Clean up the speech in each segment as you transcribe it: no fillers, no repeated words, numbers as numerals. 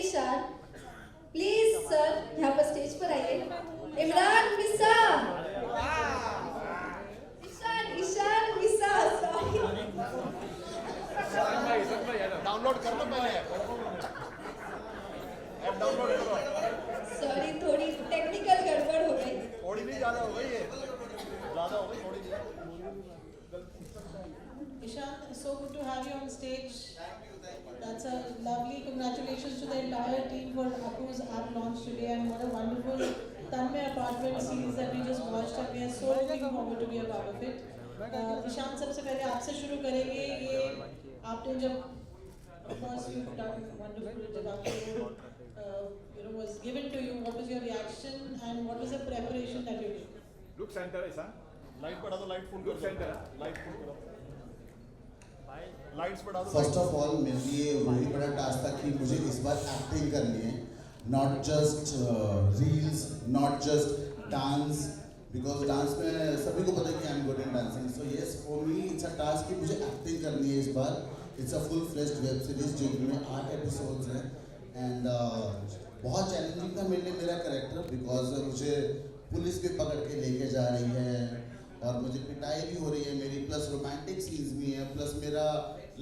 Ishan, please sir यहाँ पर stage पर आइए। इमरान मिसा, ईशान ईशान मिसा, सॉरी। डाउनलोड कर लो पहले, ऐप डाउनलोड करो। सॉरी, थोड़ी टेक्निकल गड़बड़ हो गई। थोड़ी भी ज्यादा हो गई है, ज्यादा हो गई थोड़ी भी। Ishan, it's so good to have you on stage. That's a lovely. Congratulations to the entire team for Aku's app launch today, and what a wonderful Tanmay apartment series that we just watched, and we are so looking forward to be a part of it. Ishan, सबसे पहले आपसे शुरू करेंगे। ये आपने जब, of course, you've done wonderful. जब आपको was given to you, what was your reaction, and what was the preparation that you did? Look centre है सर, लाइट बढ़ा दो, लाइट फुल लुक सेंटर है, लाइट फुल करो, lights बढ़ा दो। First of all मेरे लिए वही बड़ा टास्क था कि मुझे इस बार एक्टिंग करनी है, not just reels, not just dance, because dance में सभी को पता है कि I am good in dancing. So yes, for me it's a task कि मुझे एक्टिंग करनी है इस बार। It's a full fleshed web series जिनमें 8 एपिसोड्स हैं, एंड बहुत चैलेंजिंग था मेरे लिए मेरा कैरेक्टर, बिकॉज मुझे पुलिस भी पकड़ के लेके जा रही है और मुझे पिटाई भी हो रही है मेरी, प्लस रोमांटिक सीन्स भी हैं, प्लस मेरा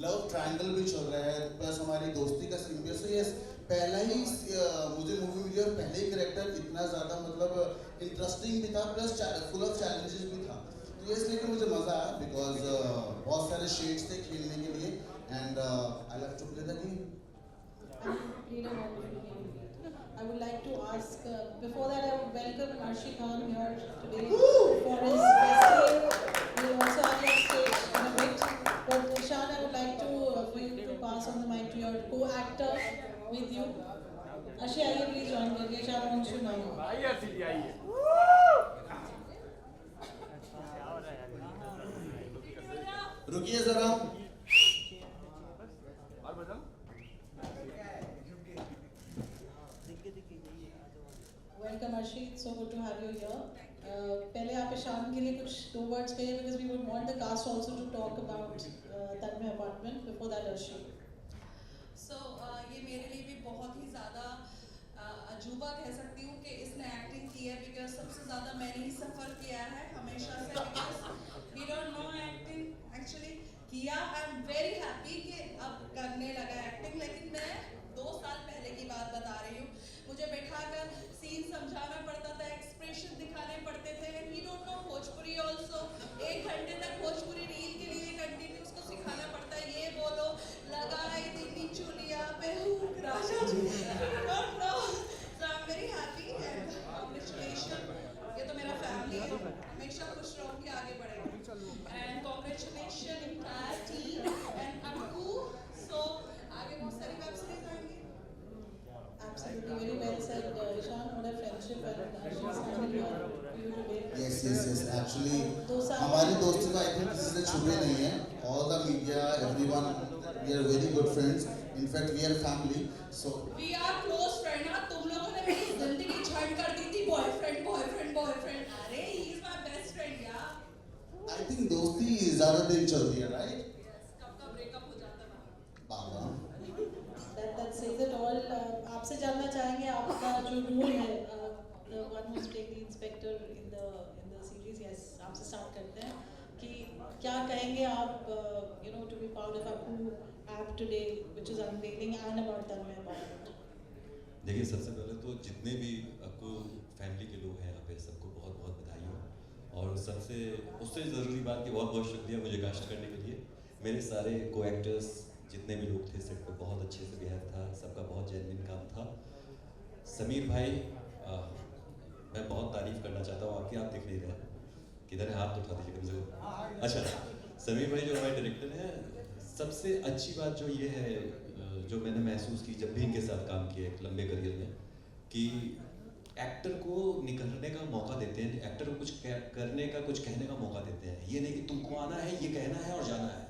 लव ट्रायंगल भी चल रहा है, प्लस हमारी दोस्ती का सीन भी। सो यस, पहला ही मुझे मूवी मिली और पहले ही कैरेक्टर इतना ज़्यादा मतलब इंटरेस्टिंग भी था, प्लस फुल ऑफ चैलेंजेस भी था। तो यस, लेकिन मुझे मज़ा आया बिकॉज बहुत सारे शेड्स थे खेलने के लिए, and I love to play the game. I would like to ask, before that I would welcome Arshi Khan here today for his festival. We will also have you on stage in a bit. But Ishan, I would like for you to pass on the mic to your co-actor with you. Arshi, आइए please join करिए। Ishan wants you now. आइए अर्शी जी, आइए। रुकिए ज़रा। और बता। Welcome Arshi, it's so good to have you here. पहले आप ईशान के लिए कुछ 2 words कहिए, because we would want the cast also to talk about Tanmay apartment. Before that, Arshi. So ये मेरे लिए भी बहुत ही ज़्यादा अजूबा कह सकती हूँ कि इसने एक्टिंग की है, बिकॉज सबसे ज़्यादा मैंने ही सफ़र किया है हमेशा से, because we don't know acting actually किया। आई एम वेरी हैप्पी कि अब करने लगा एक्टिंग, लेकिन मैं 2 साल पहले की बात बता रही हूँ। मुझे बैठाकर सीन समझाना पड़ता था, एक्सप्रेशन दिखाने पड़ते थे, and we don't know Bhojpuri also. 1 घंटे तक भोजपुरी रील के लिए कंटिन्यू उसको सिखाना पड़ता है, ये बोलो लगाई दिल्ली चुलिया पे हुक राजा जी, don't know. So I am very happy and congratulation. ये तो मेरा फैमिली है, हमेशा खुश रहूंगी, आगे बढ़ेगा। And congratulation entire team and Akku. So आगे बहुत सारी वेब सीरीज आएंगी। Absolutely, very well said, Ishan. What a friendship, and she's standing here for you today. Yes, yes, yes. Actually, 2 साल हमारी दोस्ती का आई थिंक किसी से छुपे नहीं है। All the media, everyone, we are very good friends. In fact, we are family. So We are close friend ना, तुम लोगों ने मेरी जिंदगी झंड कर दी थी, बॉयफ्रेंड बॉयफ्रेंड बॉयफ्रेंड। अरे he is my best friend यार। I think दोस्ती ज़्यादा दिन चलती है, right? कब का ब्रेकअप हो जाता है बाबा। that says it all. आपसे जानना चाहेंगे आपका जो रोल है, the one who's playing the inspector in the series. Yes, आपसे स्टार्ट करते हैं कि क्या कहेंगे आप, to be part of Aku app today, which is unveiling, and about Tanmay apartment. देखिए, सबसे पहले तो जितने भी आपको फैमिली के लोग हैं यहाँ पे, सबको बहुत बहुत बधाई हो। और सबसे उससे ज़रूरी बात कि बहुत बहुत शुक्रिया मुझे कास्ट करने के लिए। मेरे सारे को एक्टर्स जितने भी लोग थे सेट पे बहुत अच्छे से बिहेव था, सबका बहुत जेन्युइन काम था। समीर भाई, मैं बहुत तारीफ़ करना चाहता हूँ आपकी, आप दिख नहीं रहे, किधर है, हाथ उठा दीजिए कम से कम। अच्छा, समीर भाई जो हमारे डायरेक्टर हैं, सबसे अच्छी बात जो ये है, जो मैंने महसूस की जब भी इनके साथ काम किया एक लंबे करियर में, कि एक्टर को निकलने का मौका देते हैं, एक्टर को कुछ करने का, कुछ कहने का मौका देते हैं। ये नहीं कि तुमको आना है, ये कहना है और जाना है,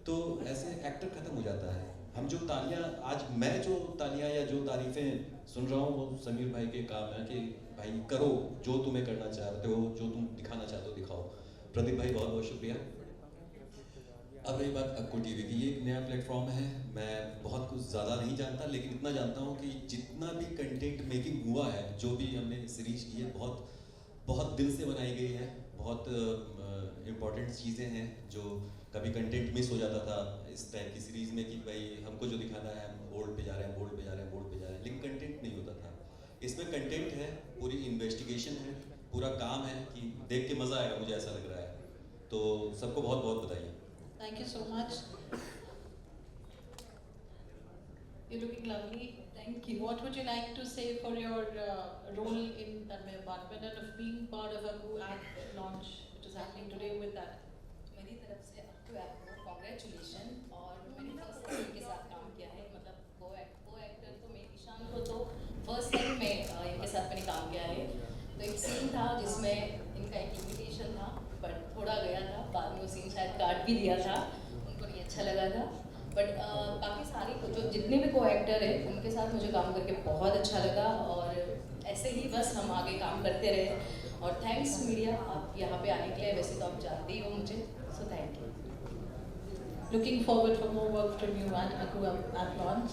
तो ऐसे एक्टर ख़त्म हो जाता है। हम जो तालियां, आज मैं जो तालियां या जो तारीफ़ें सुन रहा हूँ, वो समीर भाई के काम है कि भाई करो जो तुम्हें करना चाहते हो, जो तुम दिखाना चाहते हो दिखाओ। प्रदीप भाई बहुत बहुत शुक्रिया। अब रही बात अक्कू टीवी की, ये एक नया प्लेटफॉर्म है, मैं बहुत कुछ ज़्यादा नहीं जानता, लेकिन इतना जानता हूँ कि जितना भी कंटेंट मेकिंग हुआ है, जो भी हमने सीरीज की है, बहुत दिल से बनाई गई है। बहुत इम्पोर्टेंट चीज़ें हैं जो कभी कंटेंट मिस हो जाता था इस टाइप की सीरीज़ में कि भाई हमको जो दिखाना है हम बोर्ड पे जा रहे हैं, बोर्ड पे जा रहे हैं, बोर्ड पे जा रहे हैं, लेकिन कंटेंट नहीं होता था। इसमें कंटेंट है, पूरी इन्वेस्टिगेशन है, पूरा काम है कि देख के मज़ा आएगा, मुझे ऐसा लग रहा है। तो सबको बहुत बहुत बधाई। Thank you so much. You're looking lovely. Thank you. What would you like to say for your role in Tanmay Apartment and of being part of a app launch which is happening today with that? मेरी तरफ से आपको congratulation. और मैंने first time इनके साथ काम किया है, मतलब को एक्टर तो मैं ईशान को तो फर्स्ट टाइम में इनके साथ मैंने काम किया है। तो एक सीन था जिसमें इनका एक इन्विटेशन था, बट थोड़ा गया था, बाद में वो सीन शायद काट भी दिया था, उनको नहीं अच्छा लगा था। बट बाकी सारे जो जितने भी को एक्टर है उनके साथ मुझे काम करके बहुत अच्छा लगा, और ऐसे ही बस हम आगे काम करते रहे। और थैंक्स मीडिया, आप यहाँ पे आने के लिए, वैसे तो आप जानते ही हो मुझे, so thank you. Looking forward for more work from you at Aku app launch.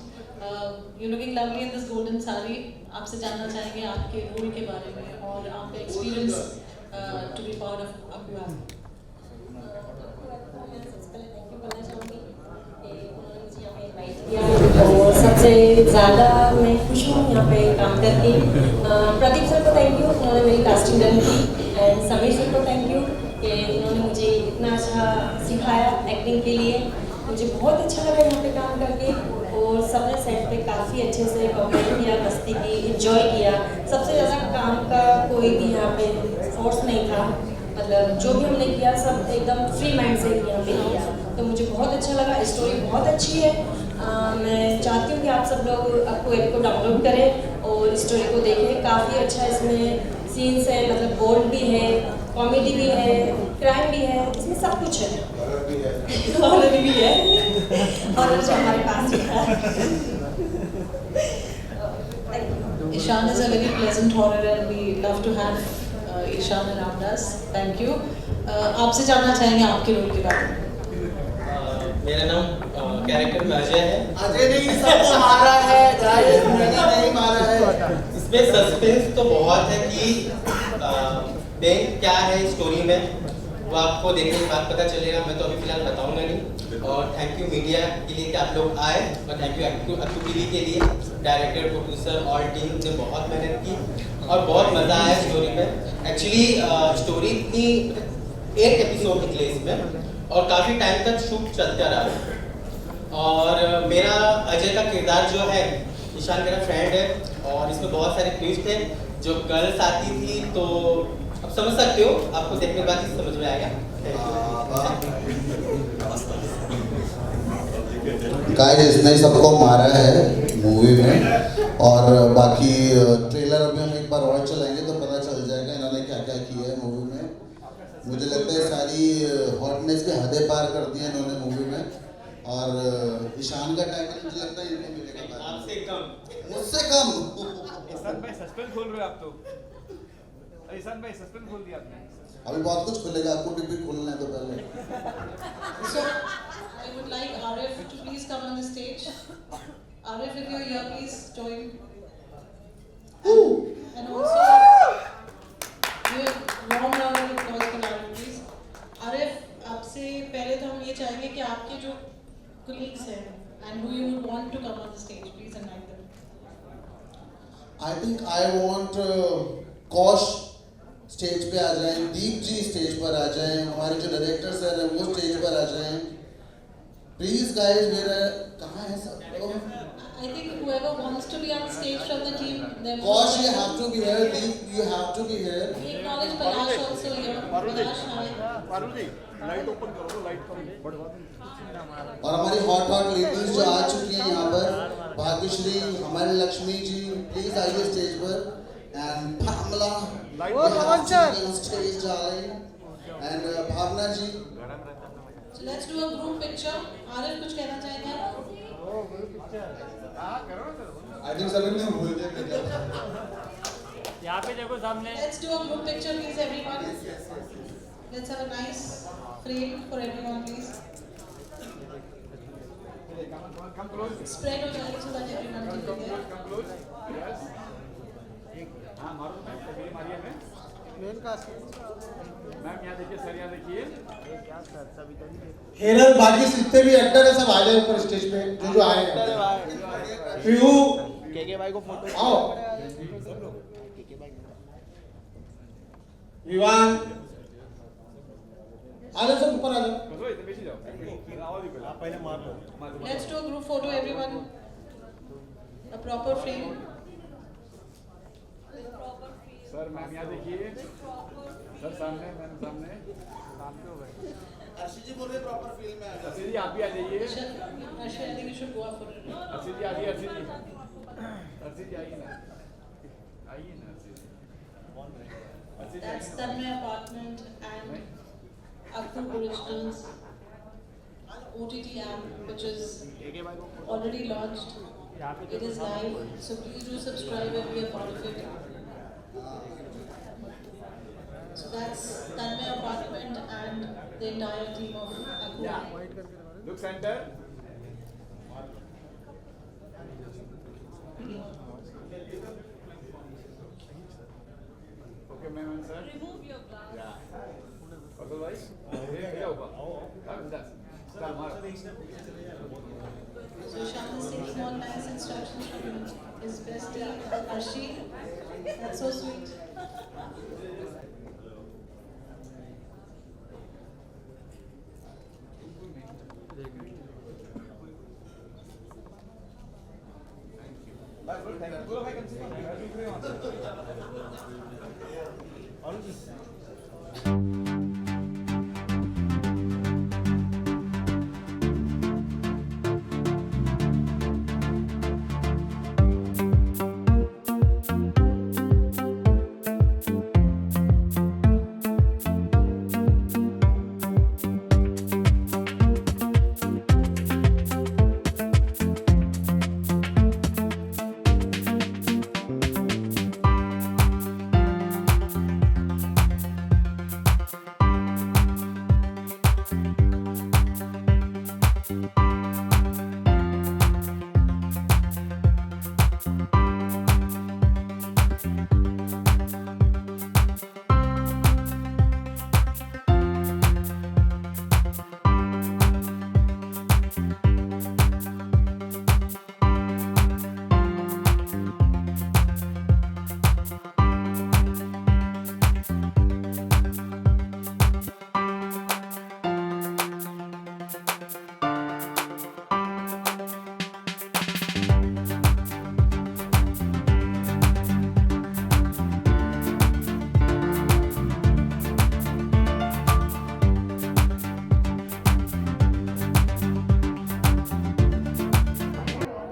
You're looking lovely in this golden saree. आपसे जानना चाहेंगे आपके रोल के बारे में और आपका experience to be part of Aku app. तो सबसे ज़्यादा मैं खुश हूँ यहाँ पे काम करके। प्रदीप सर को थैंक यू, उन्होंने मेरी कास्टिंग डन की। एंड समीर सर को थैंक यू कि उन्होंने मुझे इतना अच्छा सिखाया एक्टिंग के लिए। मुझे बहुत अच्छा लगा यहाँ पे काम करके, और सबने सेट पे काफ़ी अच्छे से कॉमेडी किया, मस्ती की, एंजॉय किया। सबसे ज़्यादा काम का कोई भी यहाँ पे फोर्स नहीं था, मतलब जो भी हमने किया सब एकदम फ्री माइंड से यहाँ पे किया। तो मुझे बहुत अच्छा लगा, स्टोरी बहुत अच्छी है। मैं चाहती हूँ कि आप सब लोग आपको ऐप को डाउनलोड करें और स्टोरी को देखें। काफ़ी अच्छा इसमें सीन्स है, मतलब बोल्ड भी है, कॉमेडी भी है, क्राइम भी है, इसमें सब कुछ है, हॉरर भी है, हॉरर जो हमारे पास भी है। Ishan is a very pleasant horror and we love to have Ishan around us. Thank you. आपसे जानना चाहेंगे आपके रोल के बारे में। मेरा नाम कैरेक्टर में अजय है। अजय ने सबको मारा है, गाइस मैंने नहीं मारा है। इसमें सस्पेंस तो बहुत है कि बैंक क्या है स्टोरी में, वो आपको देखने के बाद पता चलेगा। मैं तो अभी फिलहाल बताऊंगा नहीं। और थैंक यू मीडिया के लिए कि आप लोग आए, और थैंक यू अक्टू टीवी के लिए, डायरेक्टर, प्रोड्यूसर, ऑल टीम ने बहुत मेहनत की और बहुत मज़ा आया स्टोरी में। एक्चुअली स्टोरी इतनी 8 एपिसोड निकले इसमें और काफ़ी टाइम तक शूट चलता रहा। और मेरा अजय का किरदार जो है, ईशान मेरा फ्रेंड है, और इसमें बहुत सारे ट्विस्ट थे जो गर्ल्स आती थी, तो अब समझ सकते हो, आपको देखने के बाद ही समझ में आएगा। गाइस इसने सबको मारा है मूवी में, और बाकी ट्रेलर अभी हम एक बार और चलाएंगे तो पता चल जाएगा इन्होंने क्या क्या किया है मूवी में। मुझे लगता है सारी हॉटनेस की हदें पार कर दी है इन्होंने मूवी में, और ईशान का टाइटल मुझे लगता है इनको मिलेगा आपसे कम, मुझसे कम। ईशान भाई सस्पेंस खोल रहे हो आप तो। ईशान भाई सस्पेंस खोल दिया आपने। अभी बहुत कुछ खुलेगा, आपको टिप्पी खोलना है तो पहले। So I would like Arif to please come on the stage. Arif, if you're here, please join. And also, warm round of applause for Arif, please. Arif, आपसे पहले तो हम ये चाहेंगे कि आपके जो colleagues हैं and who you would want to come on the stage, please invite them. I think I want कौश स्टेज पे आ जाएं, दीप जी स्टेज पर आ जाएं, हमारे जो डायरेक्टर्स हैं वो स्टेज पर आ जाएं। प्लीज गाइस, मेरा कहाँ है सब लोग? I think whoever wants to be on stage from the team, they're कौश, you have to be here. Deep, you have to be here. We acknowledge Palash also here. Palash, hi. Parul ji light open करो तो light कम बढ़वा दें। और हमारी hot ladies जो आ चुकी हैं यहाँ पर, भाग्यश्री, हमारे लक्ष्मी जी, प्लीज आइए स्टेज पर। And Bhavna, stage darling, and Bhavna ji. So let's do a group picture. Arif कुछ कहना चाहेंगे आप? आई थिंक सभी ने भूल दिया। यहाँ पे देखो सामने। Let's do a group picture, please, everyone. Let's have a nice frame for everyone, please. come close. Spread हो जाएगी so that everyone can Come be close, there. come close. Yes. हाँ मारो मैम, मेरी मारिए मैम. मैम यहाँ देखिए, sir यहाँ देखिए. हेरल बाकी जितने भी एक्टर है सब आ जाए ऊपर स्टेज पे, जो आए हैं. पीयू के भाई को फोटो आओ. विवान आ जाओ, सब ऊपर आ जाओ. बस वही, तो पीछे जाओ. आवाज़ ही पहले. पहले मार लो. Let's do a group photo, everyone. A proper frame. Sir ma'am यहाँ देखिए. सर सामने, मैम सामने. अर्शी जी बोल रहे प्रॉपर फील में आ जाओ. अर्शी जी आप भी आ जाइए. Actually, I think you should go up for it. Arshi जी आइए, अर्शी जी. अर्शी जी आइए ना. आइए ना अर्शी जी. अर्शी जी That's आइए ना. Tanmay Apartment and Akbar Originals OTT app, which is already launched. It is live, so please do subscribe and be a part of it. So that's Tanmay Apartment and the entire team of Akbar. Look center. Okay, ma'am and sir. Remove your glass. Yeah. Otherwise, here over. Come with us. Start, mark. So Shan is taking all nice instructions from his bestie Arshi. That's so sweet.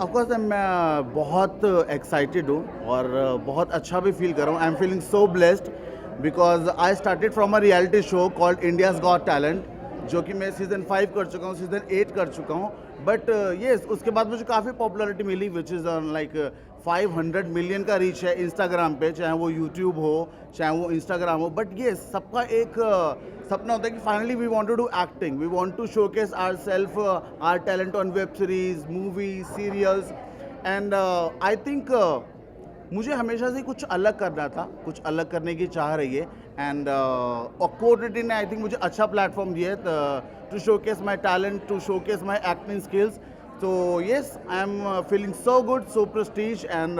Of course मैं बहुत excited हूँ और बहुत अच्छा भी feel कर रहा हूँ. I am feeling so blessed because I started from a reality show called India's got talent, जो कि मैं सीज़न 5 कर चुका हूँ, सीज़न 8 कर चुका हूँ. बट येस उसके बाद मुझे काफ़ी पॉपुलैरिटी मिली, विच इज़ लाइक 500 मिलियन का रीच है इंस्टाग्राम पे, चाहे वो यूट्यूब हो चाहे वो इंस्टाग्राम हो. बट ये सबका एक सपना होता है कि finally we want to do acting, we want to showcase ourselves, our talent on web series, movies, serials. And I think मुझे हमेशा से कुछ अलग करना था, कुछ अलग करने की चाह रही है. एंड OTT ने आई थिंक मुझे अच्छा प्लेटफॉर्म दिया है to showcase my talent, to showcase my acting skills. So yes, I'm feeling so good, so prestige and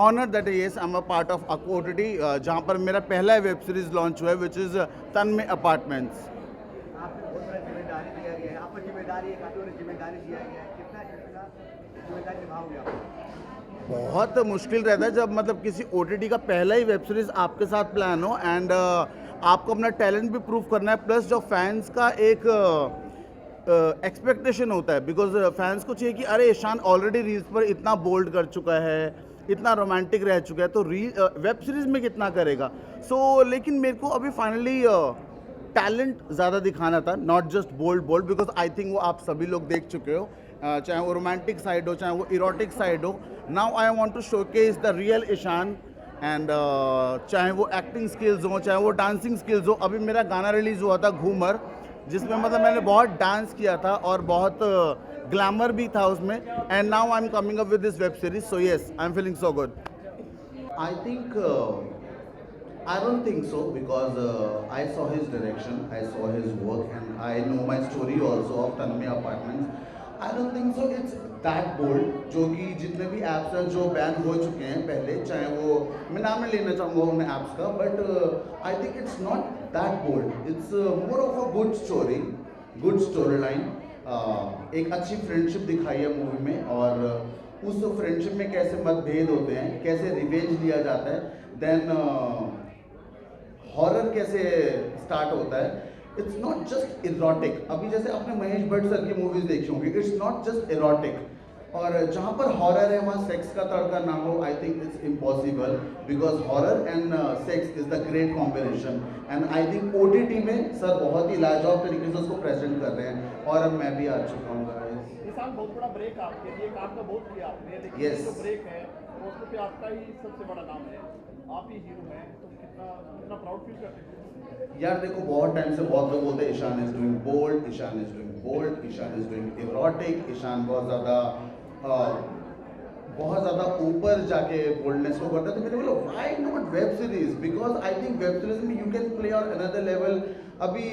honored that yes, I'm a part of OTT, जहाँ पर मेरा पहला वेब सीरीज लॉन्च हुआ है, which is तन्मय अपार्टमेंट्स. आपको बहुत बड़ा जिम्मेदारी दिया गया है, आपको जिम्मेदारी है, काफ़ी बड़ी जिम्मेदारी दिया गया है. कितना जिम्मेदारी निभाओगे आप? बहुत मुश्किल रहता है जब मतलब किसी OTT का पहला ही वेब सीरीज आपके साथ प्लान हो एंड आपको अपना टैलेंट भी प्रूव करना है, प्लस जो फैंस का एक एक्सपेक्टेशन होता है, बिकॉज फैंस को चाहिए कि अरे ईशान ऑलरेडी रील्स पर इतना बोल्ड कर चुका है, इतना रोमांटिक रह चुका है, तो वेब सीरीज में कितना करेगा. लेकिन मेरे को अभी फाइनली टैलेंट ज़्यादा दिखाना था, not just bold, because I think वो आप सभी लोग देख चुके हो, चाहे वो रोमांटिक साइड हो चाहे वो इरोटिक साइड हो. Now I want to showcase the real Ishaan and चाहे वो एक्टिंग स्किल्स हो चाहे वो डांसिंग स्किल्स हो. अभी मेरा गाना रिलीज़ हुआ था घूमर, जिसमें मतलब मैंने बहुत डांस किया था और बहुत ग्लैमर भी था उसमें, and now I am coming up with this web series, so yes I am feeling so good. I think I don't think so because I saw his direction, I saw his work, and I know my story also of Tanmay Apartments. I don't think so it's that bold. जो कि जितने भी apps हैं जो ban हो चुके हैं पहले, चाहे वो मैं नाम नहीं लेना चाहूँगा उन apps का, but I think it's not that bold. It's more of a good story, good storyline. एक अच्छी फ्रेंडशिप दिखाई है मूवी में, और उस फ्रेंडशिप में कैसे मतभेद होते हैं, कैसे रिवेंज लिया जाता है, देन हॉरर कैसे स्टार्ट होता है. It's not just erotic. अभी जैसे आपने महेश भट्ट सर की मूवीज देखी होंगी, इट्स नॉट जस्ट इरोटिक. और जहाँ पर हॉरर है वहाँ सेक्स का तड़का ना हो, I think it's impossible, because horror and sex is the great combination. And I think OTT में सर बहुत ही लाजवाब तरीके से उसको प्रेजेंट कर रहे हैं, और अब मैं भी आ चुका हूँ. किसान बहुत बड़ा ब्रेक आपके लिए, काम तो बहुत किया आपने, लेकिन Yes. जो ब्रेक है उसको पे आपका ही सबसे बड़ा नाम है, आप ही हीरो हैं, तो कितना प्राउड फील करते हैं? यार देखो, बहुत टाइम से बहुत लोग बोलते हैं Ishaan is doing bold, Ishaan is doing bold, Ishaan is doing erotic, Ishaan बहुत ज़्यादा ऊपर जाके बोल्डनेस को करता है. तो मैंने बोला why not web series, because I think web series में you can play on another level. अभी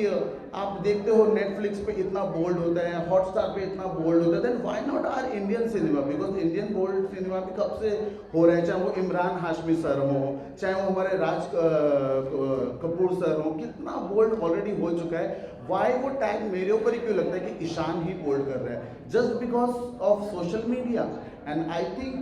आप देखते हो नेटफ्लिक्स पे इतना बोल्ड होता है, हॉटस्टार पे इतना बोल्ड होता है, then why not our Indian cinema, because Indian bold cinema भी कब से हो रहा है, चाहे वो इमरान हाशमी सर हो, चाहे वो हमारे राज कपूर सर हो, कितना बोल्ड ऑलरेडी हो चुका है. वाई वो टैग मेरे ऊपर ही क्यों लगता है कि ईशान ही बोल्ड कर रहा है, just because of social media. And I think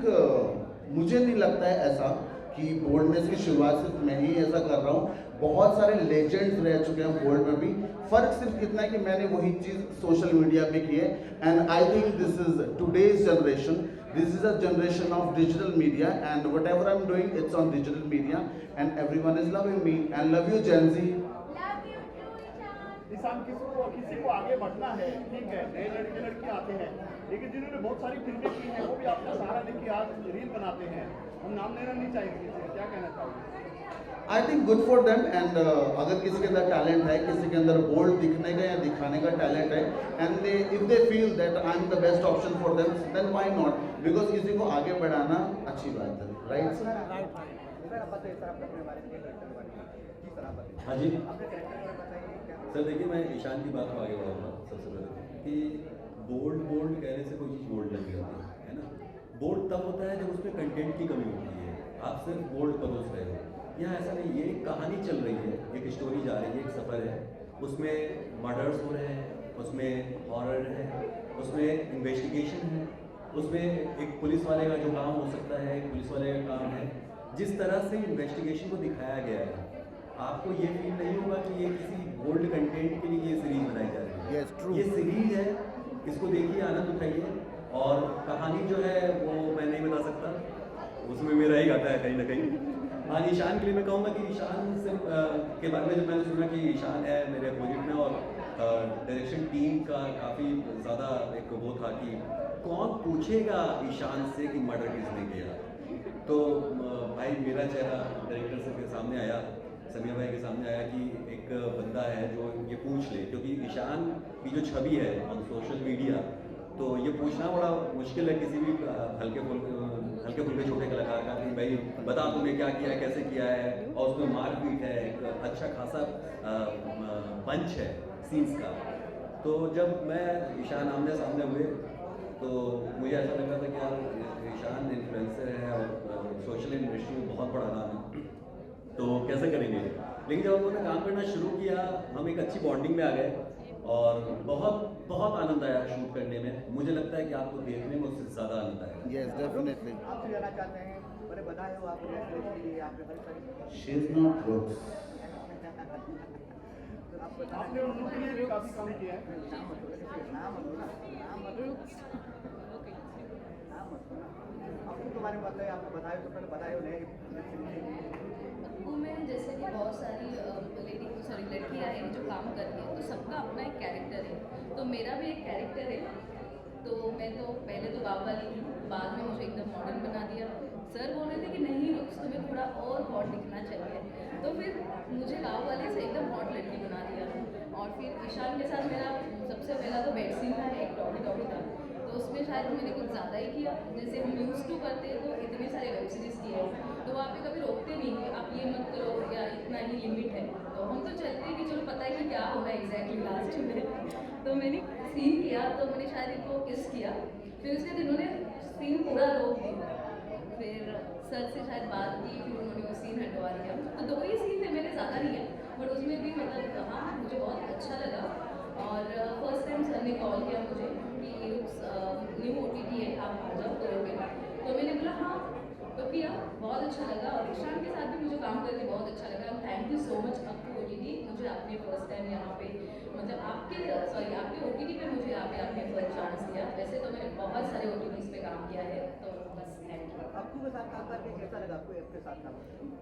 मुझे नहीं लगता है ऐसा कि बोल्डनेस की शुरुआत सिर्फ मैं ही ऐसा कर रहा हूँ. बहुत सारे लेजेंड्स रह चुके हैं बोल्ड में भी. फर्क सिर्फ इतना है कि मैंने वही चीज़ सोशल मीडिया पे की है. And I think this is today's generation, this is a generation of digital media, and whatever I am doing it's on digital media, and everyone is loving me, and love you Gen Z. किसान किसी को आगे बढ़ना है, ठीक है, नए लड़के लड़की आते हैं, लेकिन जिन्होंने बहुत सारी फिल्में की हैं वो भी आपका सहारा लेके आज रील बनाते हैं. हम नाम लेना नहीं चाहेंगे, क्या कहना चाहोगे? I think good for them. And अगर किसी के अंदर टैलेंट है, किसी के अंदर बोल्ड दिखने का या दिखाने का टैलेंट है, and they if they feel that I am the best option for them, then why not, because किसी को आगे बढ़ाना अच्छी बात है, राइट? हाँ जी सर, देखिए मैं ईशान की बात को आगे बढ़ाऊंगा. सबसे पहले कि बोल्ड कहने से कोई चीज़ बोल्ड नहीं होती है ना. बोल्ड तब होता है जब उसमें कंटेंट की कमी होती है. आप सिर्फ बोल्ड परोस रहे हो. यहाँ ऐसा नहीं, ये एक कहानी चल रही है, एक स्टोरी जा रही है, एक सफ़र है, उसमें मर्डर्स हो रहे हैं, उसमें हॉरर है, उसमें इन्वेस्टिगेशन है, उसमें एक पुलिस वाले का जो काम हो सकता है, एक पुलिस वाले का काम है. जिस तरह से इन्वेस्टिगेशन को दिखाया गया है, आपको ये फील नहीं होगा कि ये किसी बोल्ड कंटेंट के लिए ये सीरीज बनाई जा रही है. Yes, true. ये सीरीज है, इसको देखिए, आनंद उठाइए. और कहानी जो है वो मैं नहीं बता सकता, उसमें मेरा ही आता है कहीं ना कहीं. हाँ, ईशान के लिए मैं कहूँगा कि ईशान से के बारे में जब मैंने सुना कि ईशान है मेरे अपोजिट में, और डायरेक्शन टीम का काफ़ी ज़्यादा एक वो था कि कौन पूछेगा ईशान से कि मर्डर किसने किया. तो भाई मेरा चेहरा डायरेक्टर के सामने आया, समीर भाई के सामने आया कि एक बंदा है जो ये पूछ ले, क्योंकि ईशान की जो छवि है ऑन सोशल मीडिया, तो ये पूछना बड़ा मुश्किल है किसी भी हल्के फुल्के छोटे कलाकार का कि भाई बता तूने क्या किया है, कैसे किया है. और उसमें मारपीट है, एक अच्छा खासा पंच है सीन्स का. तो जब मैं ईशान आमने सामने हुए तो मुझे ऐसा लगा था कि यार ईशान इन्फ्लुएंसर है और सोशल इंडस्ट्री में बहुत बड़ा नाम है, तो कैसे करेंगे. लेकिन जब उन्होंने काम करना शुरू किया, हम एक अच्छी बॉन्डिंग में आ गए, और बहुत आनंद आया शूट करने में. मुझे लगता है कि आपको देखने में उससे ज़्यादा आनंद आएगा. Yes, definitely. आप जाना चाहते हैं, बड़े बधाई हो आपको के लिए, आपके हर सारी शी इज नॉट रुक्स. आपने उनके लिए भी काफ़ी काम किया है. आपको बारे में बताइए, आपको बधाई तो पहले बधाई हो नहीं. वो में जैसे कि बहुत सारी लड़कियाँ हैं जो काम कर रही हैं, तो सबका अपना एक कैरेक्टर है. तो मेरा भी एक कैरेक्टर है. तो मैं तो पहले तो गाँव वाली थी, बाद में मुझे एकदम मॉडर्न बना दिया. सर बोल रहे थे कि नहीं रुक्स, तुम्हें थोड़ा और हॉट दिखना चाहिए, तो फिर मुझे गाँव वाले से एकदम हॉट लड़की बना दिया. और फिर ईशान के साथ मेरा सबसे पहला तो बेड सीन था, एक डॉगी का. तो उसमें शायद मैंने कुछ ज़्यादा ही किया, जैसे हम यूज़ टू करते हैं तो इतने सारे वेब सीरीज़ किए हैं तो वहाँ पे कभी रोकते नहीं कि आप ये मत करो या इतना ही लिमिट है, तो हम तो चलते हैं कि चलो पता है कि क्या होगा एग्जैक्टली लास्ट में। तो मैंने सीन किया तो मैंने शायद इनको किस किया, फिर उसके बाद इन्होंने सीन पूरा रोक दिया, फिर सर से शायद बात की, फिर उन्होंने वो सीन हटवा दिया। तो 2 ही सीन थे मेरे, ज़्यादा नहीं है, बट उसमें भी मतलब हाँ मुझे बहुत अच्छा लगा। और फर्स्ट टाइम सर ने कॉल किया मुझे कि न्यू OTT है, आप आ जाओ करोगे, तो मैंने बोला हाँ, तो किया, बहुत अच्छा लगा। और ईशान के साथ भी मुझे काम करके बहुत अच्छा लगा। Thank you so much Akku OTT, मुझे आपने फर्स्ट टाइम यहाँ पे मतलब आपके OTT पे मुझे यहाँ पे आपने फर्स्ट चांस दिया। वैसे तो मैंने बहुत सारे OTTs पे काम किया है, तो बस थैंक यू। अक्कू के साथ काम करके कैसा लगा आपको? आपके साथ काम करके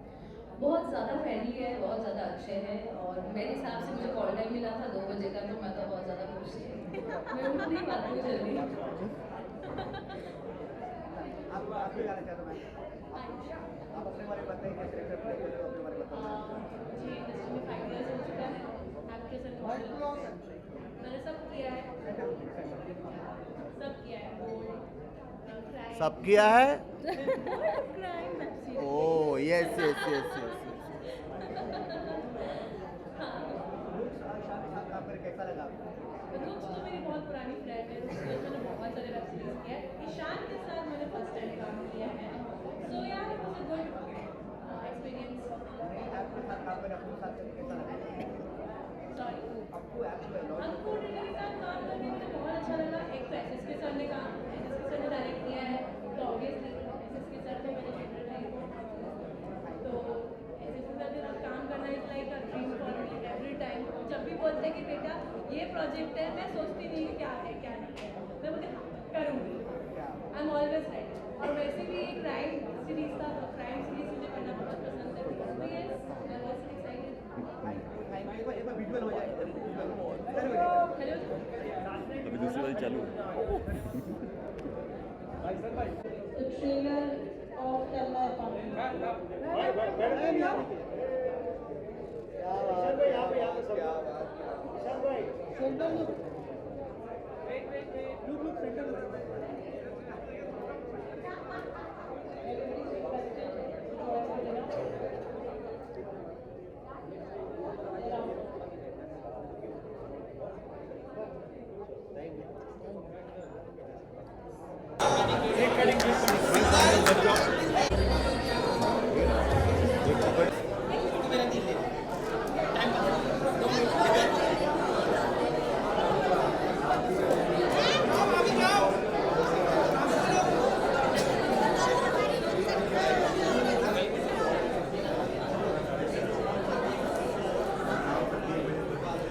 बहुत ज़्यादा फ्रेंडली है, बहुत ज़्यादा अच्छे हैं, और मेरे हिसाब से मुझे कॉल टाइम मिला था 2 बजे का, तो मैं तो बहुत ज़्यादा खुश थी, मैं उठ नहीं पाती हूँ जल्दी। आप क्या कहना चाहते हैं? आप अपने बारे में बताइए, कैसे कैरेक्टर प्ले करते हो, अपने बारे में बताइए। जी, इंडस्ट्री में 5 years हो चुका है, एक्ट्रेस एंड मॉडल मैंने सब किया है, सब किया है? Crime web series. Oh yes yes yes yes. कैसा लगा आपको? लुक्स तो मेरी बहुत पुरानी फ्रेंड है, उसके साथ मैंने बहुत सारे वेब सीरीज किया है। ईशान के साथ मैंने फर्स्ट टाइम काम किया है, सो यार it was a good experience. आपके साथ काम करके आपको साथ करके कैसा लगा? सॉरी, आपको अक्कू के साथ काम करके मुझे बहुत अच्छा लगा। एक तो SSK सर ने डायरेक्ट किया है, तो ऑब्वियसली SSK सर तो मेरे फेवरेट है, तो SSK सर के साथ काम करना is like a dream for me every time. जब भी बोलते हैं कि बेटा ये प्रोजेक्ट है, मैं सोचती नहीं कि क्या है क्या नहीं है, मैं बोलती हाँ करूँगी, आई एम ऑलवेज रेडी। और वैसे भी एक क्राइम सीरीज था, तो क्राइम सीरीज मुझे करना बहुत पसंद है, तो yes I was excited. Visual हो जाएगा। हेलो, अभी दूसरी वाली चालू The trailer of Kerala Apartment.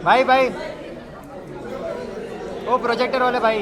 भाई भाई, वो प्रोजेक्टर वाले भाई।